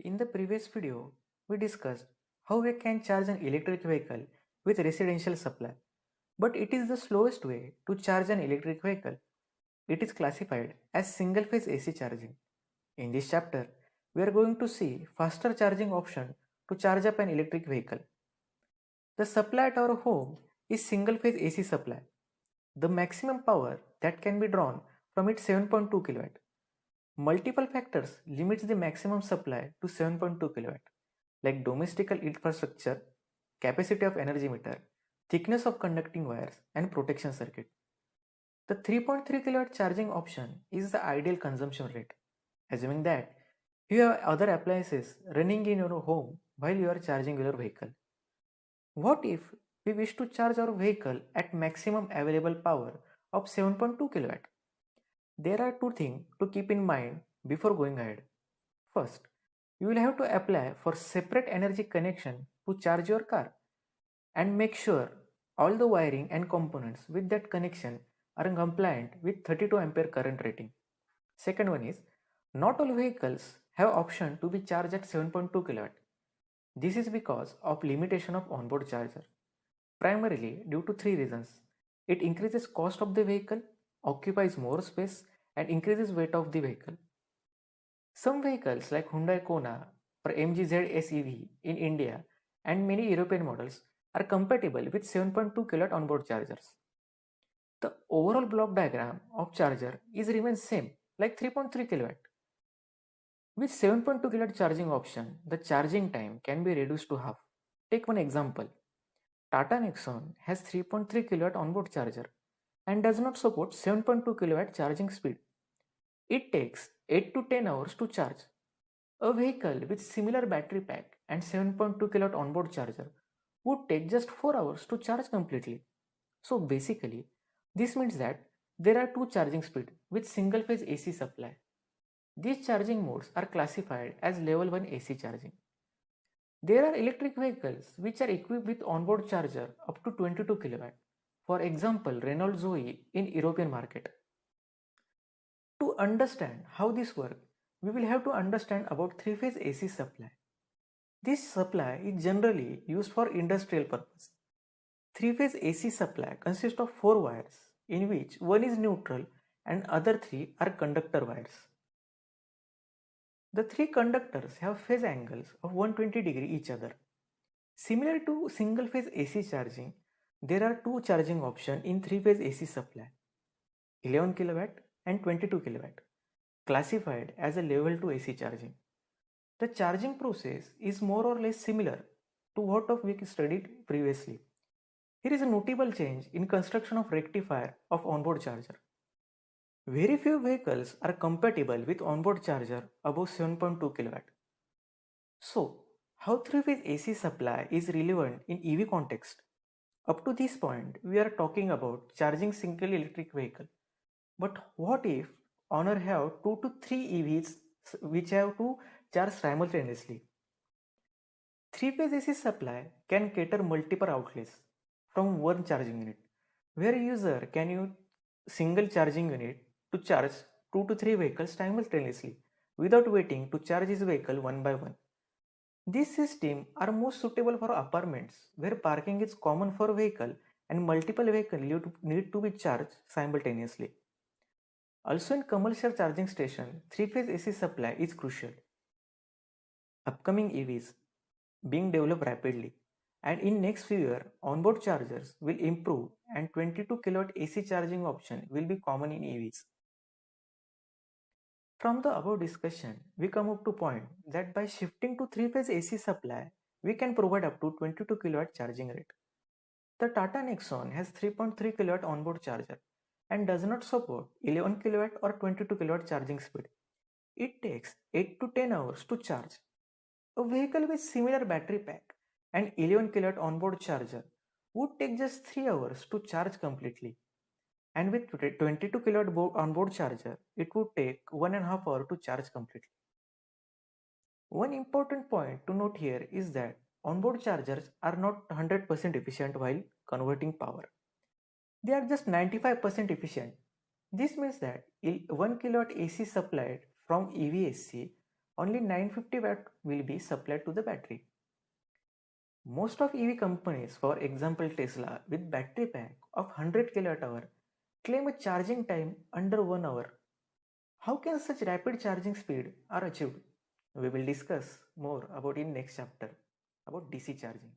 In the previous video, we discussed how we can charge an electric vehicle with residential supply, but it is the slowest way to charge an electric vehicle. It is classified as single phase AC charging. In this chapter, we are going to see faster charging option to charge up an electric vehicle. The supply at our home is single phase AC supply. The maximum power that can be drawn from it 7.2 kilowatt. Multiple factors limits the maximum supply to 7.2 kilowatt, like domestic infrastructure, capacity of energy meter, thickness of conducting wires, and protection circuit. The 3.3 kilowatt charging option is the ideal consumption rate, assuming that you have other appliances running in your home while you are charging your vehicle. What if we wish to charge our vehicle at maximum available power of 7.2 kilowatt? There are two things to keep in mind before going ahead. First, you will have to apply for separate energy connection to charge your car and make sure all the wiring and components with that connection are compliant with 32 ampere current rating. Second one is, not all vehicles have option to be charged at 7.2 kilowatt. This is because of limitation of onboard charger. Primarily due to three reasons. It increases cost of the vehicle, occupies more space, and increases weight of the vehicle. Some vehicles like Hyundai Kona or MG ZS EV in India and many European models are compatible with 7.2 kilowatt onboard chargers. The overall block diagram of charger is remains same like 3.3 kilowatt. With 7.2 kilowatt charging option, the charging time can be reduced to half. Take one example. Tata Nexon has 3.3 kilowatt onboard charger and does not support 7.2 kilowatt charging speed. It takes 8 to 10 hours to charge. A vehicle with similar battery pack and 7.2 kilowatt onboard charger would take just 4 hours to charge completely. So basically, this means that there are two charging speeds with single phase AC supply. These charging modes are classified as level 1 AC charging. There are electric vehicles which are equipped with onboard charger up to 22 kilowatt. For example, Renault Zoe in European market. To understand how this works, we will have to understand about three-phase AC supply. This supply is generally used for industrial purpose. Three-phase AC supply consists of 4 wires, in which one is neutral and other 3 are conductor wires. The 3 conductors have phase angles of 120 degree each other. Similar to single-phase AC charging, there are two charging options in three-phase AC supply, 11 kilowatt and 22 kilowatt, classified as a level 2 AC charging. The charging process is more or less similar to what we studied previously. Here is a notable change in construction of rectifier of onboard charger. Very few vehicles are compatible with onboard charger above 7.2 kilowatt. So, how three-phase AC supply is relevant in EV context? Up to this point, we are talking about charging single electric vehicle. But what if owner have 2 to 3 EVs which have to charge simultaneously? Three-phase AC supply can cater multiple outlets from one charging unit, where user can use single charging unit to charge 2 to 3 vehicles simultaneously without waiting to charge his vehicle one by one. These systems are most suitable for apartments where parking is common for vehicle and multiple vehicles need to be charged simultaneously. Also in commercial charging station, three-phase AC supply is crucial. Upcoming EVs being developed rapidly, and in next few years, onboard chargers will improve and 22 kilowatt AC charging option will be common in EVs. From the above discussion, we come up to point that by shifting to three-phase AC supply, we can provide up to 22 kilowatt charging rate. The Tata Nexon has 3.3 kilowatt onboard charger and does not support 11 kilowatt or 22 kilowatt charging speed. It takes 8 to 10 hours to charge. A vehicle with similar battery pack and 11 kilowatt onboard charger would take just 3 hours to charge completely. And with 22 kilowatt onboard charger, it would take 1.5 hours to charge completely. One important point to note here is that onboard chargers are not 100% efficient while converting power. They are just 95% efficient. This means that 1 kilowatt AC supplied from EVSC only 950 watt will be supplied to the battery. Most of EV companies, for example Tesla, with battery pack of 100 kWh, claim a charging time under 1 hour. How can such rapid charging speed are achieved? We will discuss more about in next chapter about DC charging.